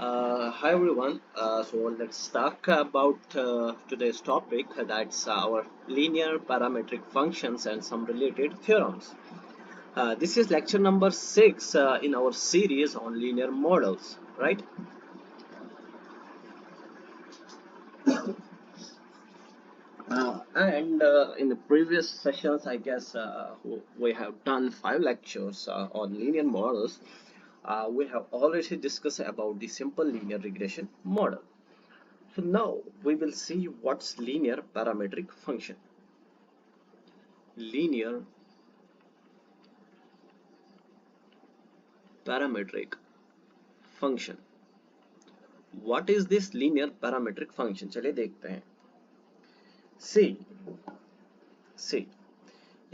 Hi everyone. So let's talk about today's topic. That's our linear parametric functions and some related theorems. This is lecture number 6 in our series on linear models, right? And in the previous sessions, I guess we have done 5 lectures on linear models. We have already discussed about the simple linear regression model. So now we will see what's linear parametric function. Linear parametric function. What is this linear parametric function? चलिए देखते हैं. See,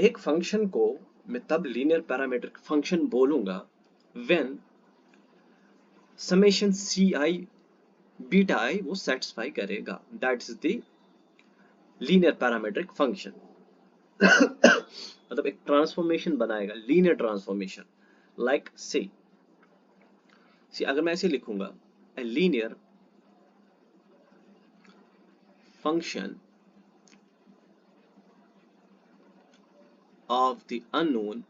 एक function को मैं तब linear parametric function बोलूंगा when summation ci beta I वो satisfy करेगा. That's the linear parametric function. मतलब एक ट्रांसफॉर्मेशन बनाएगा, लीनियर ट्रांसफॉर्मेशन. लाइक सी अगर मैं ऐसे लिखूंगा, a linear function of the unknown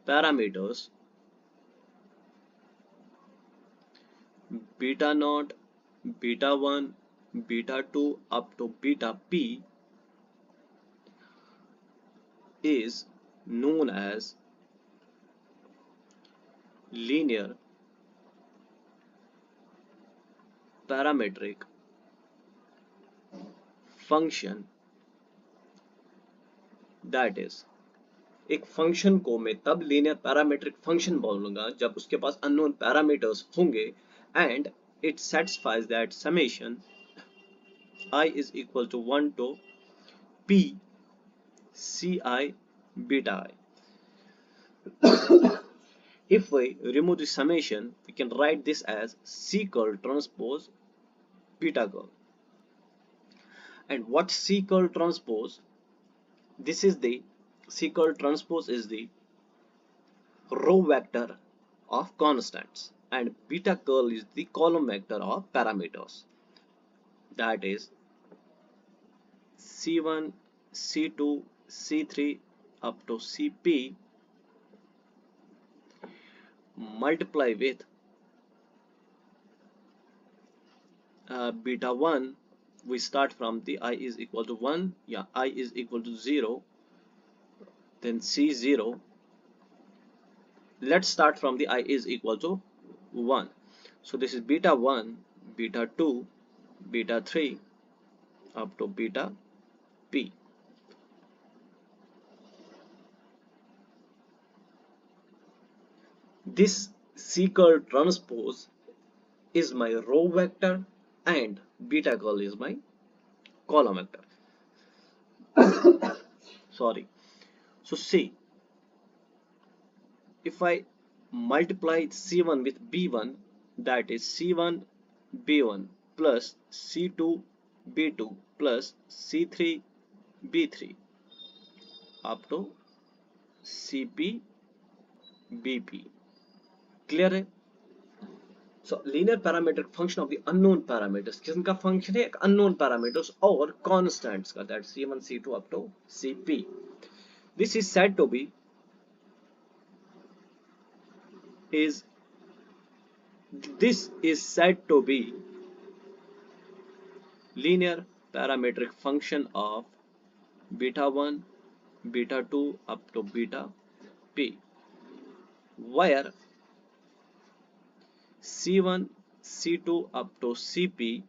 parameters beta naught, beta 1, beta 2 up to beta p is known as linear parametric function. That is, एक function को मैं तब लीनियर पैरामीट्रिक फंक्शन बोलूंगा जब उसके पास अननोन पैरामीटर्स होंगे and it satisfies that summation I is equal to 1 to p ci beta I. If we remove the summation, we can write this as C curl transpose beta curl. And what C curl transpose? This is the C curl transpose is the row vector of constants, and beta curl is the column vector of parameters. That is C1, C2, C3 up to Cp multiply with beta 1. We start from the I is equal to 1, I is equal to 0, then C0. Let's start from the I is equal to 1. So this is beta 1, beta 2, beta 3 up to beta p. This C curl transpose is my row vector and beta curl is my column vector. Sorry. So see, if I multiply C1 with B1, that is C1 B1 plus C2 B2 plus C3 B3 up to CP BP. Clear है? So linear parametric function of the unknown parameters. किसका function है? Unknown parameters और constants का, that C1 C2 up to CP. This is said to be linear parametric function of beta 1, beta 2 up to beta p, where C1, C2 up to Cp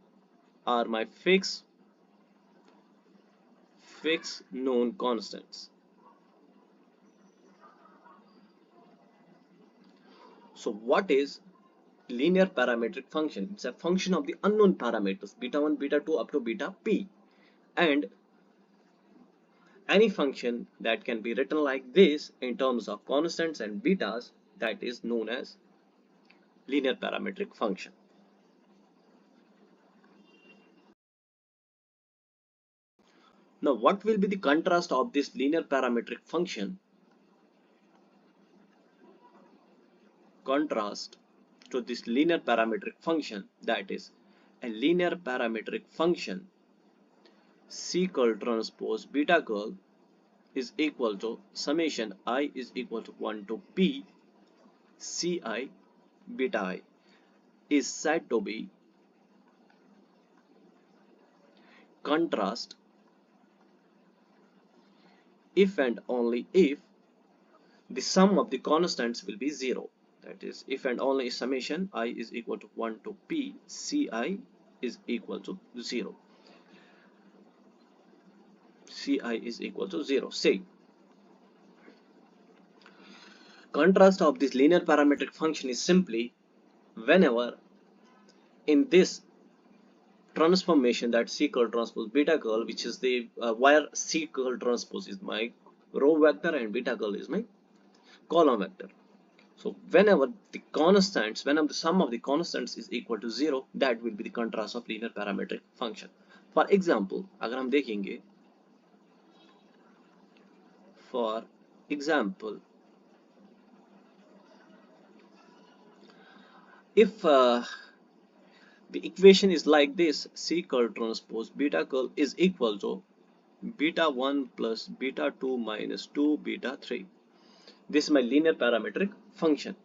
are my fixed known constants. So what is linear parametric function? It's a function of the unknown parameters beta 1, beta 2 up to beta p, and any function that can be written like this in terms of constants and betas, that is known as linear parametric function. Now what will be the contrast of this linear parametric function? Contrast to this linear parametric function, that is a linear parametric function C curl transpose beta curl is equal to summation I is equal to 1 to P Ci beta I, is said to be contrast if and only if the sum of the constants will be 0. That is, if and only if summation I is equal to 1 to P Ci is equal to 0. Ci is equal to 0. Say, contrast of this linear parametric function is simply whenever in this transformation, that C curl transpose beta curl, which is the where C curl transpose is my row vector and beta curl is my column vector. So whenever the sum of the constants is equal to 0, that will be the contrast of linear parametric function. For example, अगर हम देखेंगे, for example, if the equation is like this, C curl transpose beta curl is equal to beta 1 plus beta 2 minus 2 beta 3. This is my linear parametric function.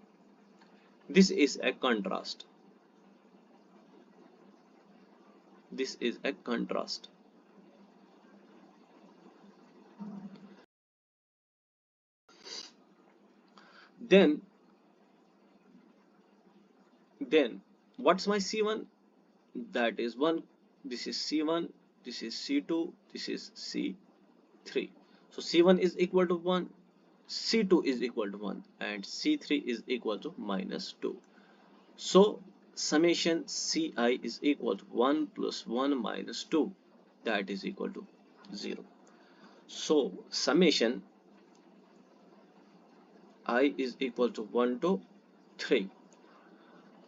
This is a contrast. This is a contrast. Then what's my C1? That is 1. This is C1, this is C2, this is C3. So C1 is equal to 1, C2 is equal to 1, and C3 is equal to minus 2. So summation Ci is equal to 1 plus 1 minus 2, that is equal to 0. So summation I is equal to 1 to 3.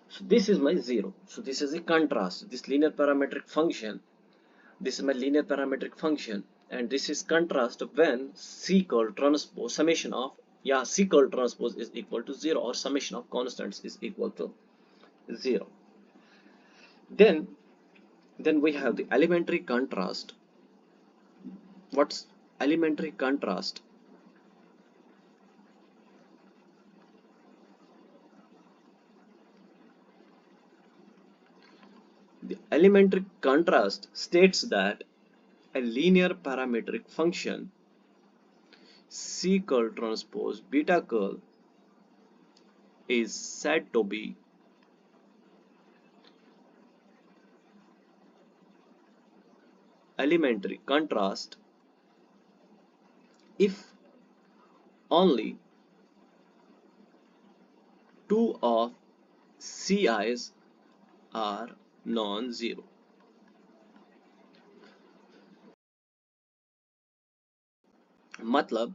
So this is my 0. So this is a contrast. This linear parametric function, this is my linear parametric function, and this is contrast when C curl transpose summation of C curl transpose is equal to 0, or summation of constants is equal to 0. Then we have the elementary contrast. What's elementary contrast? The elementary contrast states that a linear parametric function C curl transpose beta curl is said to be elementary contrast if only two of Ci's are non-zero. मतलब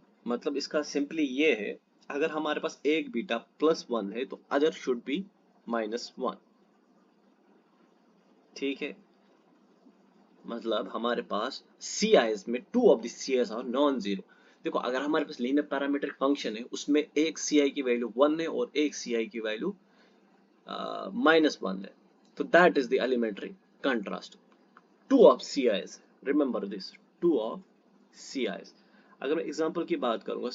इसका simply ये है, अगर हमारे पास एक beta plus 1 है तो other should be minus 1. ठीक है, मतलब हमारे पास Ci's में two of the Ci's are non zero. देखो, अगर हमारे पास लीनियर पैरामीट्रिक फंक्शन है, उसमें एक Ci की वैल्यू 1 है और एक Ci की वैल्यू -1 है, तो that is the elementary contrast. Two of Ci's, remember this, two of Ci's. अगर मैं एग्जांपल की बात करूंगा,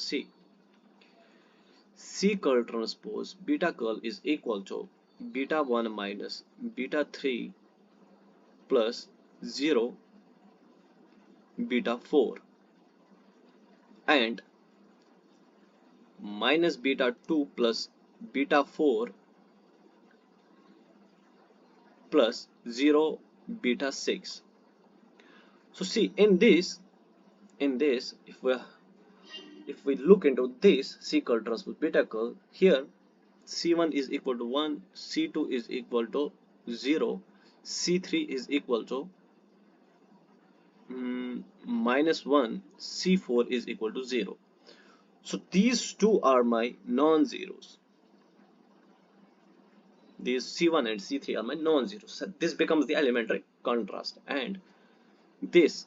C curl transpose beta curl is equal to beta 1 minus beta 3 plus 0 beta 4 and minus beta 2 plus beta 4 plus 0 beta 6. So see, in this if we look into this C curl transpose beta curl, here C1 is equal to 1, C2 is equal to 0, C3 is equal to -1, C4 is equal to 0. So these two are my non-zeros. These C1 and C3 are my non-zeros. So this becomes the elementary contrast, and this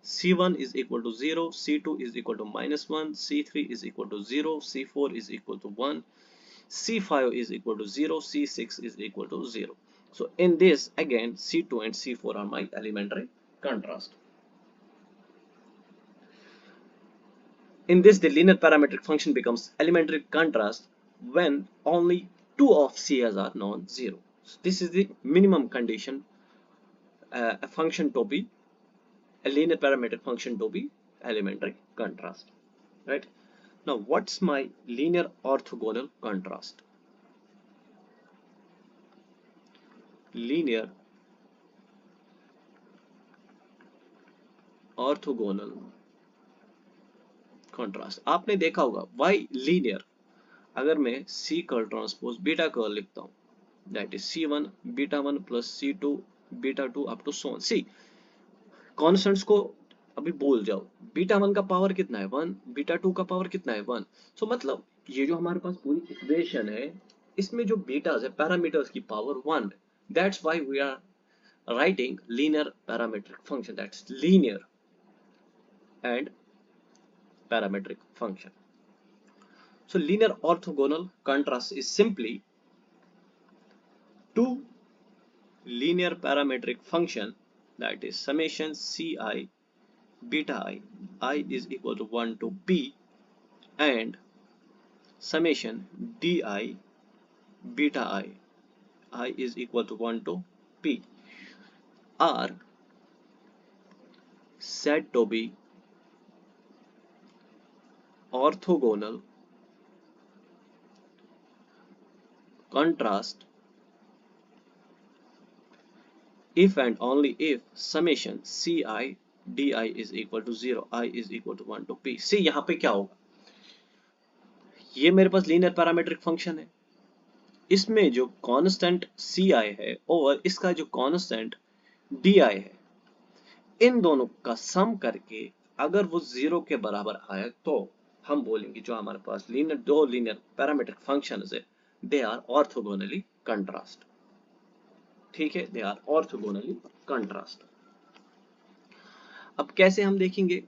C1 is equal to 0, C2 is equal to -1, C3 is equal to 0, C4 is equal to 1, C5 is equal to 0, C6 is equal to 0. So in this again C2 and C4 are my elementary contrast. In this the linear parametric function becomes elementary contrast when only two of C's are non-zero. So this is the minimum condition a function to be a linear parametric function to be elementary contrast, right? Now what's my linear orthogonal contrast? Linear orthogonal contrast, आपने देखा होगा why linear, अगर मैं C curl transpose beta curl लिखता हूँ that is C1 beta 1 plus C2 beta 2 up to so on. See constants को अभी बोल जाओ, बीटा 1 का पावर कितना है 1, बीटा 2 का पावर कितना है 1. सो मतलब ये जो हमारे पास पूरी इक्वेशन है इसमें जो बीटास है पैरामीटर्स की power 1. That's why we are writing linear parametric function, that's linear and parametric function. So linear orthogonal contrast is simply two linear parametric function, that is summation ci beta I is equal to 1 to p, and summation di beta I is equal to 1 to p are said to be orthogonal contrast if and only if summation ci di is equal to 0, I is equal to 1 to p. See यहाँ पे क्या होगा, ये मेरे पास linear parametric function है, इसमें जो constant ci है और इसका जो कांस्टेंट di है, इन दोनों का सम करके अगर वो 0 के बराबर आए तो हम बोलेंगे जो हमारे पास दो लीनियर पैरामीट्रिक फंक्शंस है दे आर ऑर्थोगोनली कंट्रास्ट. ठीक है, दे आर ऑर्थोगोनली कंट्रास्ट. अब कैसे हम देखेंगे,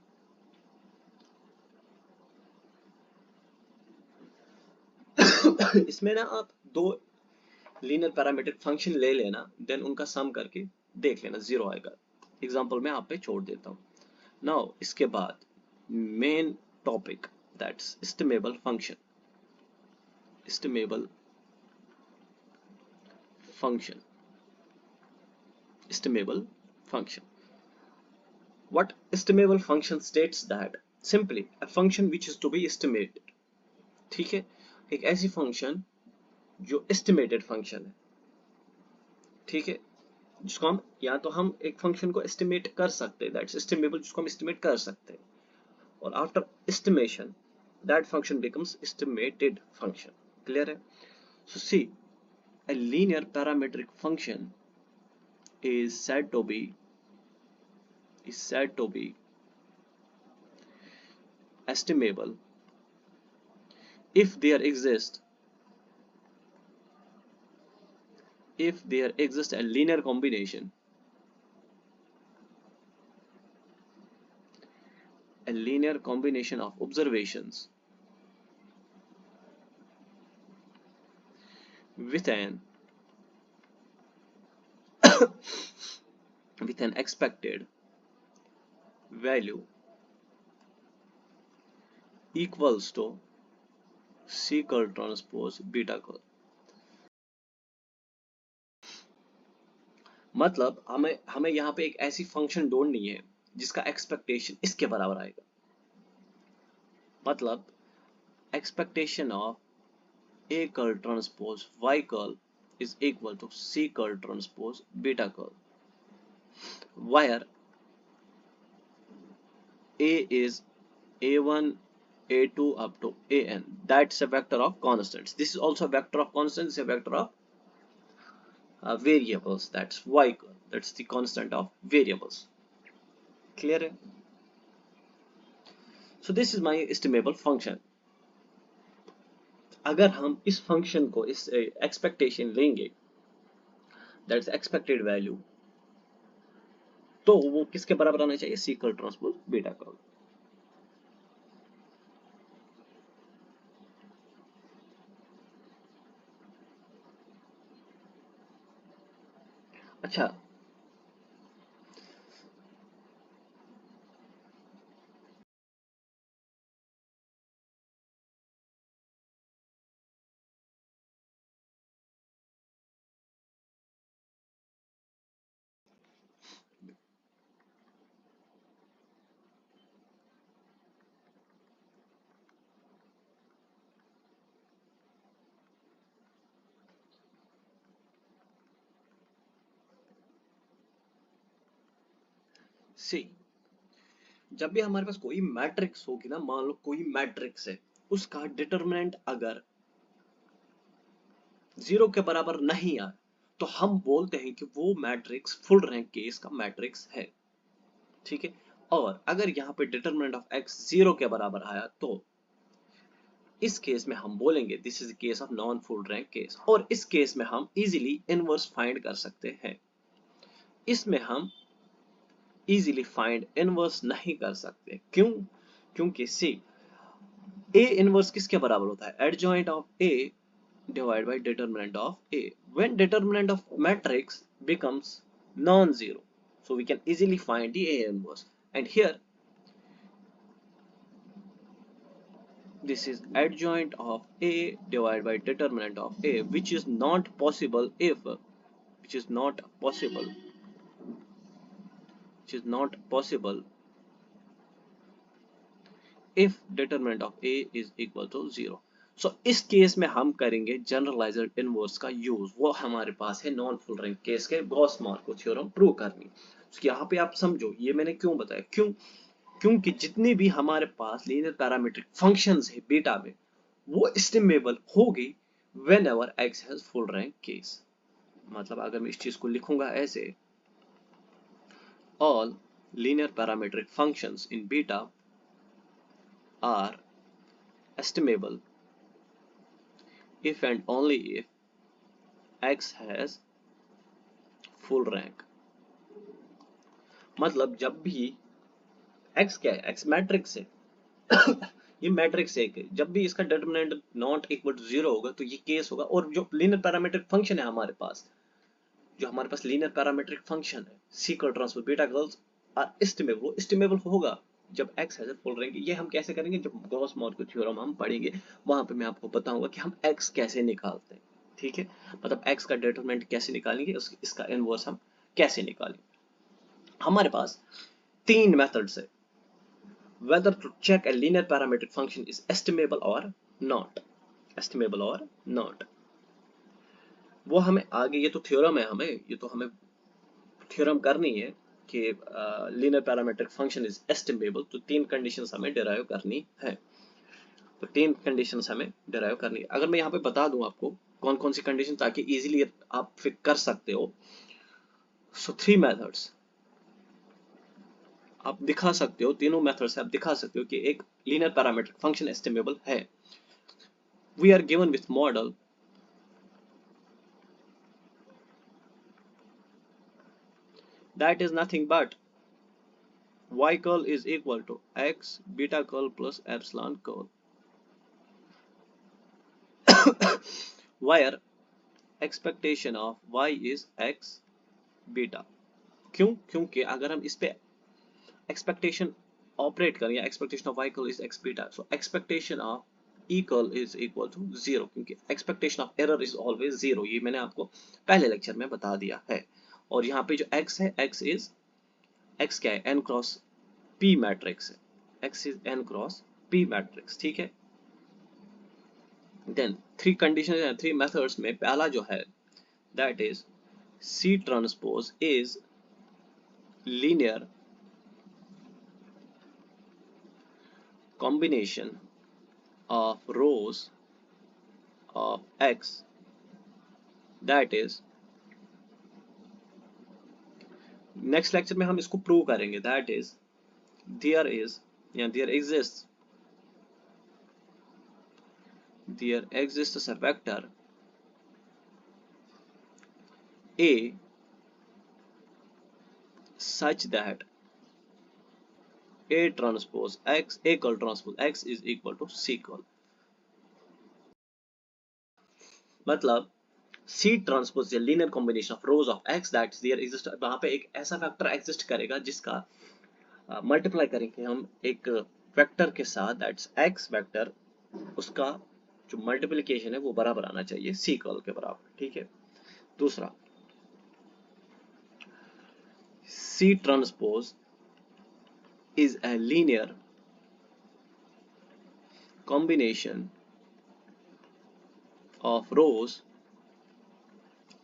इसमें ना आप दो लीनियर पैरामीट्रिक फंक्शन ले लेना, देन उनका सम करके देख लेना 0 आएगा. एग्जांपल मैं आप पे छोड़ देता हूं. नाउ इसके बाद main topic, that's estimable function. estimable function. Estimable function. What estimable function states that simply a function which is to be estimated. ठीक है, एक ऐसी फंक्शन जो एस्टिमेटेड फंक्शन है, ठीक है, जिसको हम या तो हम एक फंक्शन को एस्टिमेट कर सकते हैं, दैट्स एस्टिमेबल, जिसको हम एस्टिमेट कर सकते हैं, और after estimation that function becomes estimated function. Clear है? सो सी a linear parametric function is said to be estimable if there exists a linear combination of observations with an expected value equals to C curl transpose beta curl. मतलब हमें यहाँ पे एक ऐसी function ढूंढनी है जिसका एक्सपेक्टेशन इसके बराबर आएगा. मतलब expectation of A curl transpose Y curl is equal to C curl transpose beta curl, where A is A1, A2 up to AN. That's a vector of constants. This is also a vector of constants. This is a vector of variables. That's Y curl. That's the constant of variables. Clear? So this is my estimable function. अगर हम इस function को इस expectation लेंगे, that's expected value, तो वो किसके बराबर आना चाहिए? C curl transpose beta curl. अच्छा, सी, जब भी हमारे पास कोई मैट्रिक्स होगी ना, मान लो कोई मैट्रिक्स है, उसका डिटरमिनेंट अगर 0 के बराबर नहीं आए, तो हम बोलते हैं कि वो मैट्रिक्स फुल रैंक केस का मैट्रिक्स है। ठीक है, और अगर यहाँ पे डिटरमिनेंट ऑफ x 0 के बराबर आया, तो इस केस में हम बोलेंगे this is case of non full rank case. और इस केस में हम इजीली इनवर्स फाइंड कर सकते हैं। इसमें हम इजीली फाइंड इनवर्स नहीं कर सकते, क्यों? क्योंकि सी, ए इनवर्स किसके बराबर होता है? Adjoint of A divided by determinant of A. When determinant of matrix becomes non-zero, so we can easily find the A inverse. And here, this is adjoint of A divided by determinant of A, which is not possible if, which is not possible, which is not possible if determinant of A is equal to 0. सो इस case में हम करेंगे generalised inverse का use. वो हमारे पास है non full rank case के Gauss Marco theorem prove करनी। तो यहाँ पे आप समझो ये मैंने क्यों बताया, क्यों? क्योंकि जितनी भी हमारे पास लीनियर पैरामीट्रिक फंक्शंस है बीटा में, वो एस्टिमेबल होगी whenever x has full rank case. मतलब अगर मैं इस चीज को लिखूंगा ऐसे, all linear parametric functions in beta are estimable if and only if x has full rank। मतलब जब भी x क्या है? x मैट्रिक्स है। ये मैट्रिक्स है कि जब भी इसका डिटरमिनेंट नॉट इक्वल टू 0 होगा, तो ये केस होगा। और जो लीनियर पैरामीट्रिक फंक्शन है हमारे पास, जो हमारे पास लीनियर पैरामीट्रिक फंक्शन है सीक्वल ट्रांसपोज बीटा गर्ल्स आर एस्टिमेबल, वो एस्टिमेबल होगा जब x has a full rank. ये हम कैसे करेंगे? जब गॉस मॉर्को थ्योरम हम पढ़ेंगे, वहां पे मैं आपको बताऊंगा कि हम x कैसे निकालते हैं। ठीक है, मतलब x का डिटरमिनेंट कैसे निकालेंगे, इसका इनवर्स हम कैसे निकालेंगे। हमारे पास तीन मेथड्स है whether to check a linear parametric function is estimable or not, estimable or not। वो हमें आगे, ये तो थ्योरम है, हमें ये तो हमें थ्योरम करनी है कि linear parametric function is estimable. तो तीन कंडीशंस हमें डिराइव करनी है। तो तीन कंडीशंस हमें डिराइव करनी है। अगर मैं यहाँ पे बता दूं आपको कौन कौन सी कंडीशन, ताकि इजीली आप फिर कर सकते हो। सो थ्री मेथड्स आप दिखा सकते हो, तीनों मेथड्स से आप दिखा सकते हो कि एक लीनियर पैरामेट्रिक फंक्शन एस्टिमेबल है। We are given with model that is nothing but y curl is equal to x beta curl plus epsilon curl, where expectation of y is x beta। क्यों? क्योंकि अगर हम इस पे expectation operate करें, या expectation of y curl is x beta, so expectation of e curl is equal to 0, क्योंकि expectation of error is always 0। ये मैंने आपको पहले लेक्चर में बता दिया है। और यहाँ पे जो x है, x क्या है? n क्रॉस p मैट्रिक्स है। x is n cross p matrix. ठीक है, देन थ्री कंडीशन है, थ्री मेथड्स में पहला जो है that is C transpose is linear combination of rows of x, that is, next lecture में हम इसको प्रूव करेंगे, दैट इज देयर इज या there exists a vector A such that A transpose X, A curl transpose X is equal to C curl। मतलब C transpose या linear combination of rows of x that there exist, वहां पे एक ऐसा factor exist करेगा जिसका multiply करेंगे हम एक वेक्टर के साथ, दैट्स x वेक्टर, उसका जो मल्टीप्लिकेशन है वो बराबर आना चाहिए C कर्ल के बराबर, ठीक है। दूसरा, C transpose is a linear combination of rows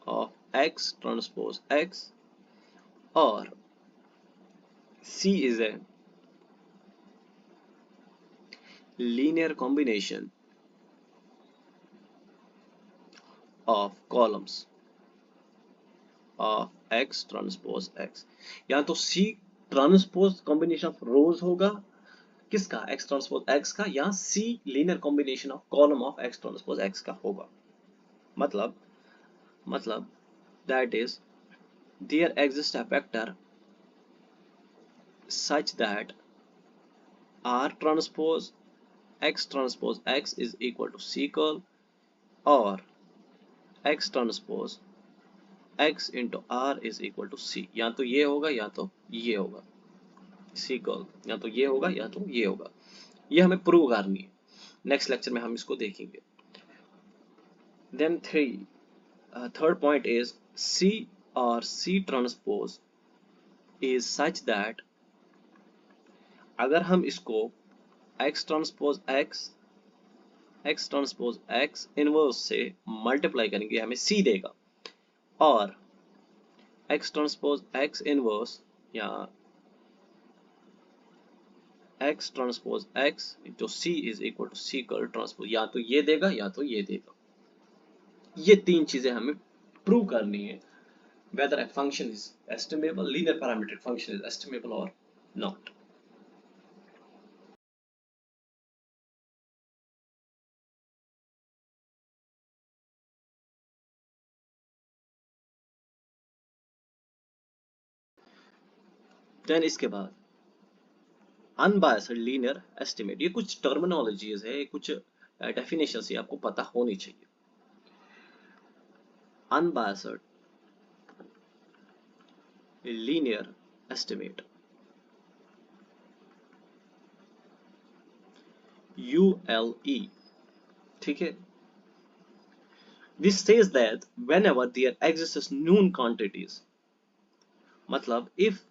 of x transpose x, or C is a linear combination of columns of x transpose x। या तो C ट्रांसपोज कॉम्बिनेशन ऑफ रोज होगा किसका, x ट्रांसपोज x का, या C linear combination of column of x transpose x का होगा। मतलब that is there exists a vector such that R transpose x is equal to C curl, or x transpose x into R is equal to C। या तो ये होगा या तो ये होगा, C कर्ल या तो ये होगा या तो ये होगा। ये हमें प्रूव करनी है, नेक्स्ट लेक्चर में हम इसको देखेंगे। Then third point is C or C transpose is such that अगर हम इसको x transpose x इनवर्स से मल्टीप्लाई करेंगे हमें C देगा, और x ट्रांसपोज x इनवर्स या x ट्रांसपोज x जो C is equal to C curl transpose, या तो ये देगा या तो ये देगा। ये तीन चीजें हमें प्रूव करनी है, whether a function is estimable, linear parametric function is estimable or not। देन इसके बाद अनबायस्ड लीनियर एस्टिमेट, ये कुछ टर्मिनोलॉजीज है, कुछ डेफिनेशंस ये आपको पता होनी चाहिए। अनबायस्ड लीनियर एस्टिमेट, ULE, ठीक है। This says that whenever there exists known quantities, मतलब if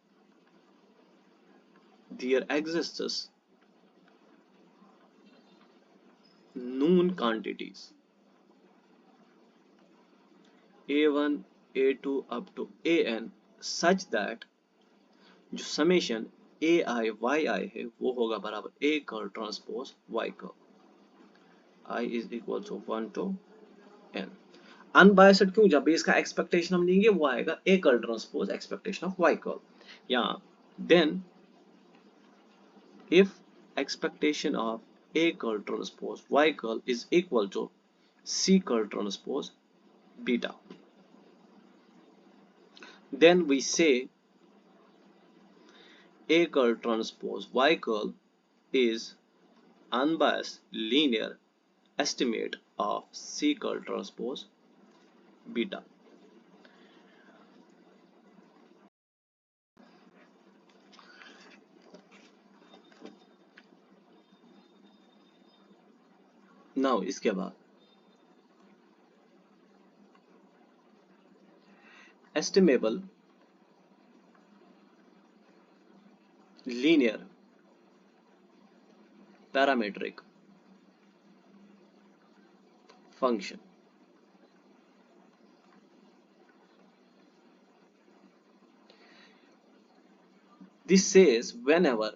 there exists known quantities a1 a2 up to an such that जो समेशन ai yi है वो होगा बराबर a curl transpose y curl, i is equal to 1 to n। Unbiased क्यों, जब इसका expectation हम लेंगे वो आएगा a curl transpose expectation of y curl, या then if expectation of a curl transpose y curl is equal to C curl transpose beta, then we say a curl transpose y curl is unbiased linear estimate of C curl transpose beta। Now इसके बाद estimable linear parametric function, this says whenever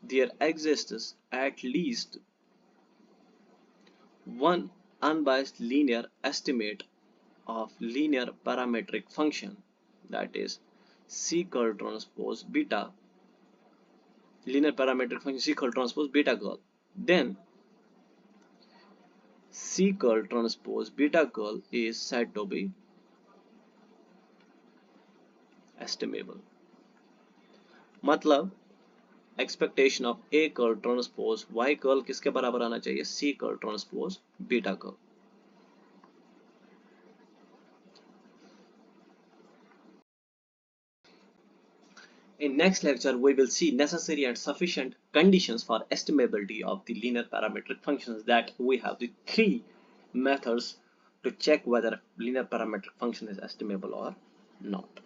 there exists at least one unbiased linear estimate of linear parametric function, that is C curl transpose beta, linear parametric function C curl transpose beta curl, then C curl transpose beta curl is said to be estimable। मतलब expectation of A curl transpose Y curl किसके बराबर आना चाहिए, C curl transpose beta curl. In next lecture, we will see necessary and sufficient conditions for estimability of the linear parametric functions. That we have the three methods to check whether a linear parametric function is estimable or not.